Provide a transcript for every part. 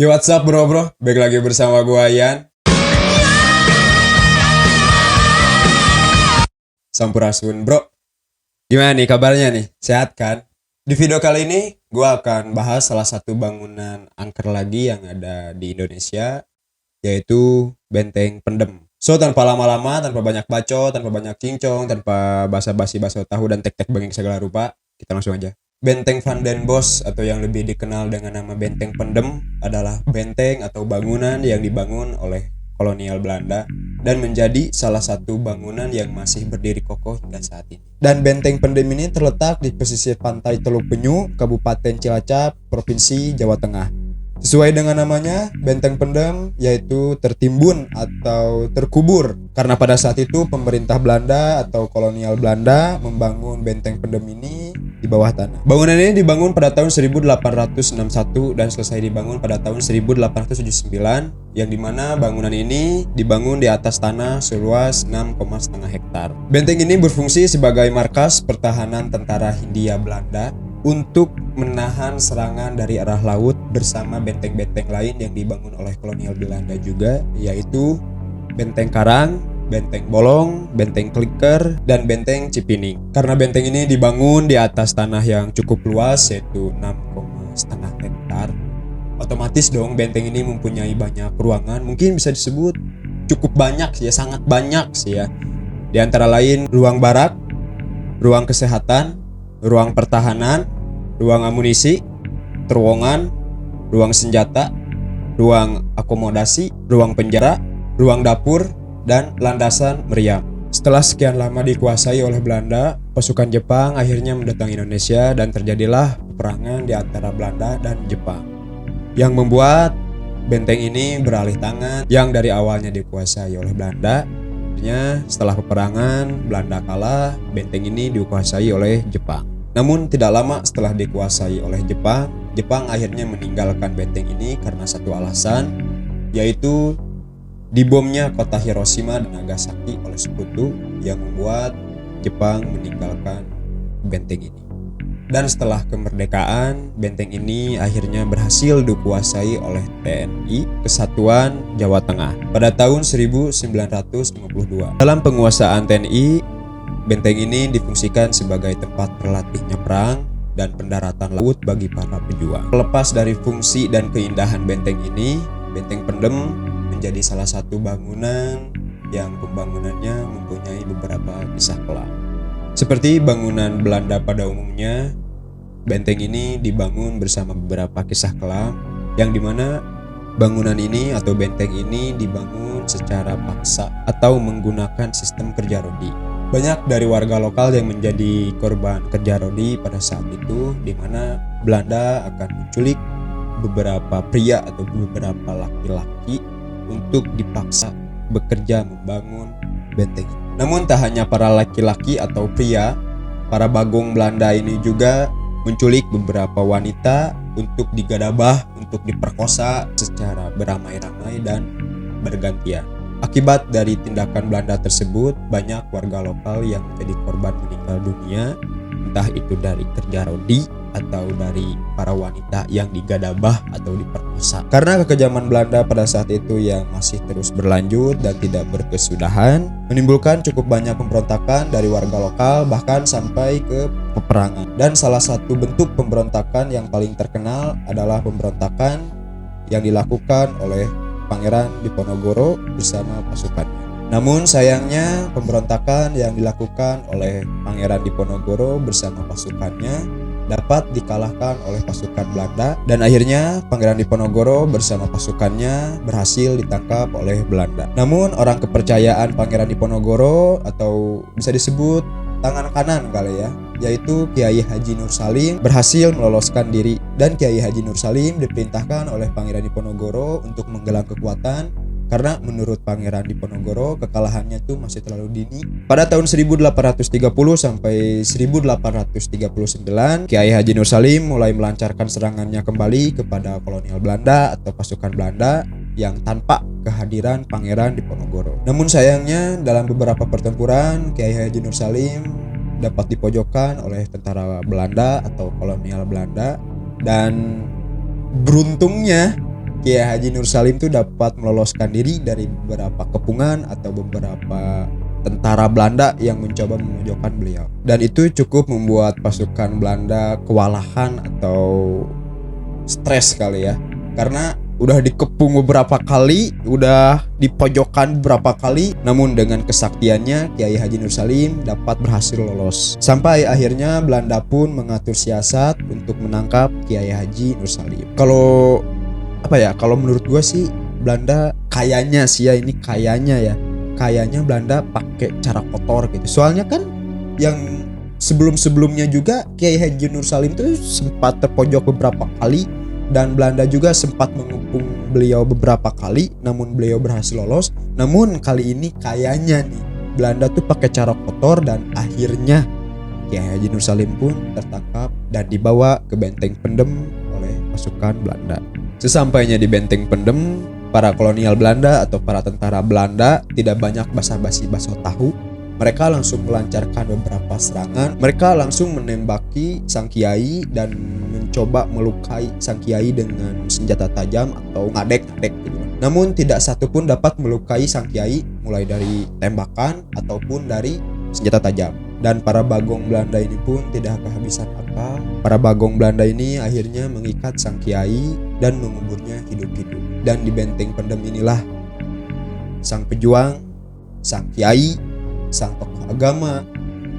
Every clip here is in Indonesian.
Yo, what's up bro? Baik lagi bersama gua Ian. Sampurasun bro. Gimana nih kabarnya nih? Sehat kan? Di video kali ini gua akan bahas salah satu bangunan angker lagi yang ada di Indonesia, yaitu Benteng Pendem. So, tanpa lama-lama, tanpa banyak bacot, tanpa banyak cincong, tanpa basa-basi baso tahu dan tek-tek bengeng segala rupa, kita langsung aja. Benteng Van den Bosch atau yang lebih dikenal dengan nama Benteng Pendem adalah benteng atau bangunan yang dibangun oleh kolonial Belanda dan menjadi salah satu bangunan yang masih berdiri kokoh hingga saat ini. Dan Benteng Pendem ini terletak di pesisir pantai Teluk Penyu, Kabupaten Cilacap, Provinsi Jawa Tengah. Sesuai dengan namanya, Benteng Pendem yaitu tertimbun atau terkubur karena pada saat itu pemerintah Belanda atau kolonial Belanda membangun Benteng Pendem ini di bawah tanah. Bangunan ini dibangun pada tahun 1861 dan selesai dibangun pada tahun 1879, yang dimana bangunan ini dibangun di atas tanah seluas 6,5 hektar. Benteng ini berfungsi sebagai markas pertahanan tentara Hindia Belanda untuk menahan serangan dari arah laut bersama benteng-benteng lain yang dibangun oleh kolonial Belanda juga, yaitu Benteng Karang, Benteng Bolong, Benteng Kliker, dan Benteng Cipining. Karena benteng ini dibangun di atas tanah yang cukup luas, yaitu 6,5 hektar, otomatis dong benteng ini mempunyai banyak ruangan, mungkin bisa disebut cukup banyak sih ya, sangat banyak sih ya. Di antara lain ruang barak, ruang kesehatan, ruang pertahanan, ruang amunisi, terowongan, ruang senjata, ruang akomodasi, ruang penjara, ruang dapur, dan landasan meriam. Setelah sekian lama dikuasai oleh Belanda, pasukan Jepang akhirnya mendatangi Indonesia dan terjadilah peperangan di antara Belanda dan Jepang, yang membuat benteng ini beralih tangan yang dari awalnya dikuasai oleh Belanda. Setelah peperangan, Belanda kalah, benteng ini dikuasai oleh Jepang. Namun tidak lama setelah dikuasai oleh Jepang, Jepang akhirnya meninggalkan benteng ini karena satu alasan, yaitu dibomnya kota Hiroshima dan Nagasaki oleh sekutu yang membuat Jepang meninggalkan benteng ini. Dan setelah kemerdekaan, benteng ini akhirnya berhasil dikuasai oleh TNI Kesatuan Jawa Tengah pada tahun 1952. Dalam penguasaan TNI, benteng ini difungsikan sebagai tempat berlatihnya perang dan pendaratan laut bagi para pejuang. Lepas dari fungsi dan keindahan benteng ini, Benteng Pendem menjadi salah satu bangunan yang pembangunannya mempunyai beberapa kisah kelam. Seperti bangunan Belanda pada umumnya, benteng ini dibangun bersama beberapa kisah kelam, yang dimana bangunan ini atau benteng ini dibangun secara paksa atau menggunakan sistem kerja rodi. Banyak dari warga lokal yang menjadi korban kerja rodi pada saat itu, di mana Belanda akan menculik beberapa pria atau beberapa laki-laki untuk dipaksa bekerja membangun benteng ini. Namun tak hanya para laki-laki atau pria, para bagong Belanda ini juga menculik beberapa wanita untuk digadabah, untuk diperkosa secara beramai-ramai dan bergantian. Akibat dari tindakan Belanda tersebut, banyak warga lokal yang menjadi korban meninggal dunia, entah itu dari kerja rodi atau dari para wanita yang digadabah atau diperkosa. Karena kekejaman Belanda pada saat itu yang masih terus berlanjut dan tidak berkesudahan, menimbulkan cukup banyak pemberontakan dari warga lokal bahkan sampai ke peperangan. Dan salah satu bentuk pemberontakan yang paling terkenal adalah pemberontakan yang dilakukan oleh Pangeran Diponegoro bersama pasukannya. Namun sayangnya pemberontakan yang dilakukan oleh Pangeran Diponegoro bersama pasukannya dapat dikalahkan oleh pasukan Belanda, dan akhirnya Pangeran Diponegoro bersama pasukannya berhasil ditangkap oleh Belanda. Namun orang kepercayaan Pangeran Diponegoro atau bisa disebut tangan kanan kali ya, yaitu Kiai Haji Nur Salim berhasil meloloskan diri, dan Kiai Haji Nur Salim diperintahkan oleh Pangeran Diponegoro untuk menggalang kekuatan karena menurut Pangeran Diponegoro kekalahannya itu masih terlalu dini. Pada tahun 1830 sampai 1839, Kiai Haji Nur Salim mulai melancarkan serangannya kembali kepada kolonial Belanda atau pasukan Belanda yang tanpa kehadiran Pangeran Diponegoro. Namun sayangnya dalam beberapa pertempuran, Kiai Haji Nur Salim dapat dipojokkan oleh tentara Belanda atau kolonial Belanda, dan beruntungnya Kiai Haji Nur Salim tuh dapat meloloskan diri dari beberapa kepungan atau beberapa tentara Belanda yang mencoba memojokkan beliau. Dan itu cukup membuat pasukan Belanda kewalahan atau stres kali ya. Karena udah dikepung beberapa kali, udah dipojokkan beberapa kali, namun dengan kesaktiannya Kiai Haji Nur Salim dapat berhasil lolos. Sampai akhirnya Belanda pun mengatur siasat untuk menangkap Kiai Haji Nur Salim. Kalau menurut gue sih Belanda kayaknya Belanda pakai cara kotor gitu. Soalnya kan yang sebelumnya juga Kiai Haji Nur Salim tuh sempat terpojok beberapa kali dan Belanda juga sempat mengepung beliau beberapa kali, namun beliau berhasil lolos. Namun kali ini kayaknya nih Belanda tuh pakai cara kotor dan akhirnya Kiai Haji Nur Salim pun tertangkap dan dibawa ke Benteng Pendem oleh pasukan Belanda. Sesampainya di Benteng Pendem, para kolonial Belanda atau para tentara Belanda tidak banyak basa-basi baso tahu. Mereka langsung melancarkan beberapa serangan. Mereka langsung menembaki sang kiai dan mencoba melukai sang kiai dengan senjata tajam atau ngadek gitu. Namun tidak satu pun dapat melukai sang kiai, mulai dari tembakan ataupun dari senjata tajam. Dan para bagong Belanda ini pun tidak kehabisan akal. Para bagong Belanda ini akhirnya mengikat sang kiai dan menguburnya hidup-hidup. Dan di Benteng Pendem inilah sang pejuang, sang kiai, sang tokoh agama,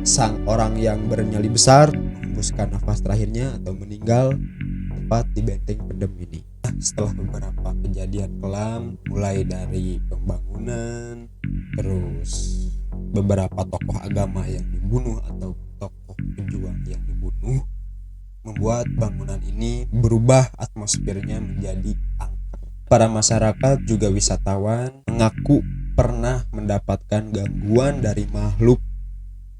sang orang yang bernyali besar menghembuskan nafas terakhirnya atau meninggal tepat di Benteng Pendem ini. Setelah beberapa kejadian kelam, mulai dari pembangunan, terus beberapa tokoh agama yang dibunuh atau tokoh pejuang yang dibunuh, membuat bangunan ini berubah atmosfernya menjadi angker. Para masyarakat juga wisatawan mengaku pernah mendapatkan gangguan dari makhluk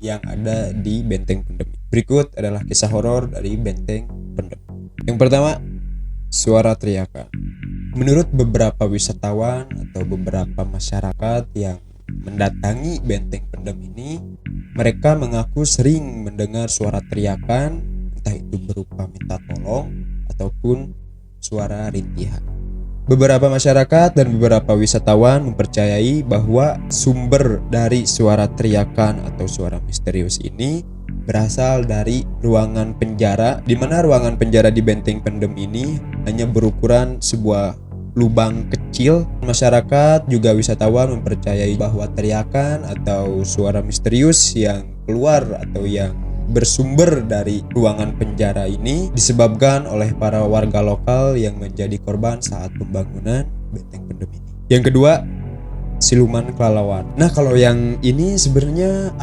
yang ada di Benteng Pendem. Berikut adalah kisah horor dari Benteng Pendem. Yang pertama, suara teriakan. Menurut beberapa wisatawan atau beberapa masyarakat yang mendatangi Benteng Pendem ini, mereka mengaku sering mendengar suara teriakan, entah itu berupa minta tolong ataupun suara rintihan. Beberapa masyarakat dan beberapa wisatawan mempercayai bahwa sumber dari suara teriakan atau suara misterius ini berasal dari ruangan penjara, di mana ruangan penjara di Benteng Pendem ini hanya berukuran sebuah lubang kecil. Masyarakat juga wisatawan mempercayai bahwa teriakan atau suara misterius yang keluar atau yang bersumber dari ruangan penjara ini disebabkan oleh para warga lokal yang menjadi korban saat pembangunan Benteng Pendem ini. Yang kedua, siluman kelelawar. Nah, kalau yang ini sebenarnya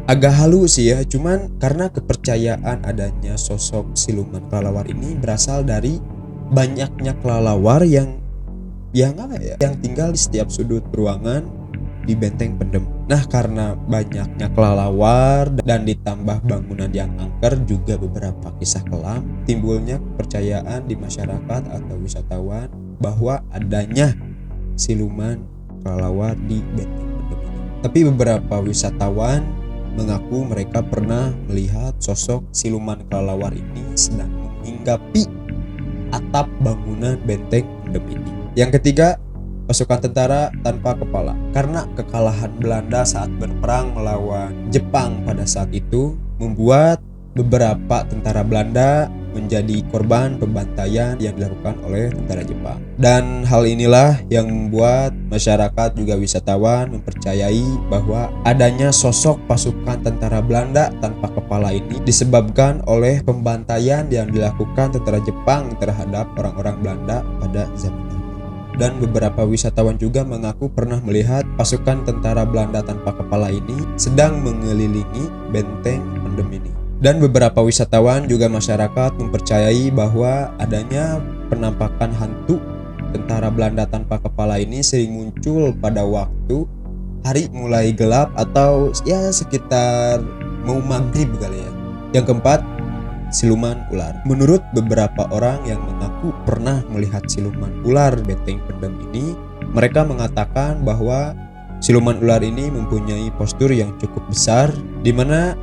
agak halus sih ya, cuman karena kepercayaan adanya sosok siluman kelelawar ini berasal dari banyaknya kelelawar yang tinggal di setiap sudut ruangan di Benteng Pendem. Nah, karena banyaknya kelelawar dan ditambah bangunan yang angker juga beberapa kisah kelam, timbulnya kepercayaan di masyarakat atau wisatawan bahwa adanya siluman kelelawar di Benteng Pendem ini. Tapi beberapa wisatawan mengaku mereka pernah melihat sosok siluman kelelawar ini sedang menghinggapi atap bangunan Benteng Pendem ini. Yang ketiga, pasukan tentara tanpa kepala. Karena kekalahan Belanda saat berperang melawan Jepang pada saat itu membuat beberapa tentara Belanda menjadi korban pembantaian yang dilakukan oleh tentara Jepang. Dan hal inilah yang membuat masyarakat juga wisatawan mempercayai bahwa adanya sosok pasukan tentara Belanda tanpa kepala ini disebabkan oleh pembantaian yang dilakukan tentara Jepang terhadap orang-orang Belanda pada zaman itu. Dan beberapa wisatawan juga mengaku pernah melihat pasukan tentara Belanda tanpa kepala ini sedang mengelilingi Benteng Pendem ini. Dan beberapa wisatawan juga masyarakat mempercayai bahwa adanya penampakan hantu tentara Belanda tanpa kepala ini sering muncul pada waktu hari mulai gelap atau ya sekitar mau maghrib kali ya. Yang keempat, siluman ular. Menurut beberapa orang yang mengaku pernah melihat siluman ular Benteng Pendem ini, mereka mengatakan bahwa siluman ular ini mempunyai postur yang cukup besar, di mana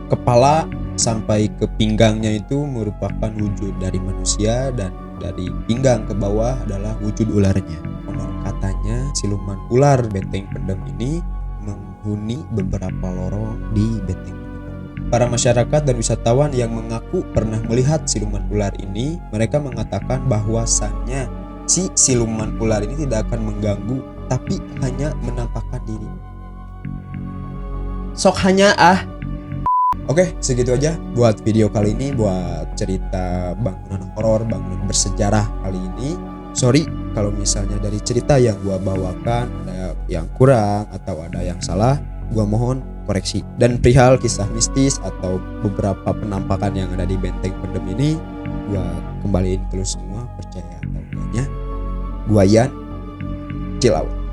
kepala sampai ke pinggangnya itu merupakan wujud dari manusia dan dari pinggang ke bawah adalah wujud ularnya. Konon katanya siluman ular Benteng Pendem ini menghuni beberapa lorong di Benteng Pendem. Para masyarakat dan wisatawan yang mengaku pernah melihat siluman ular ini, mereka mengatakan bahwasannya si siluman ular ini tidak akan mengganggu, tapi hanya menampakkan diri. Sok hanya Oke, segitu aja buat video kali ini, buat cerita bangunan horor, bangunan bersejarah kali ini. Sorry kalau misalnya dari cerita yang gua bawakan ada yang kurang atau ada yang salah, gua mohon koreksi. Dan perihal kisah mistis atau beberapa penampakan yang ada di Benteng Pendem ini, gua kembaliin terus semua, percaya atau enggaknya. Gua Yan, chill out.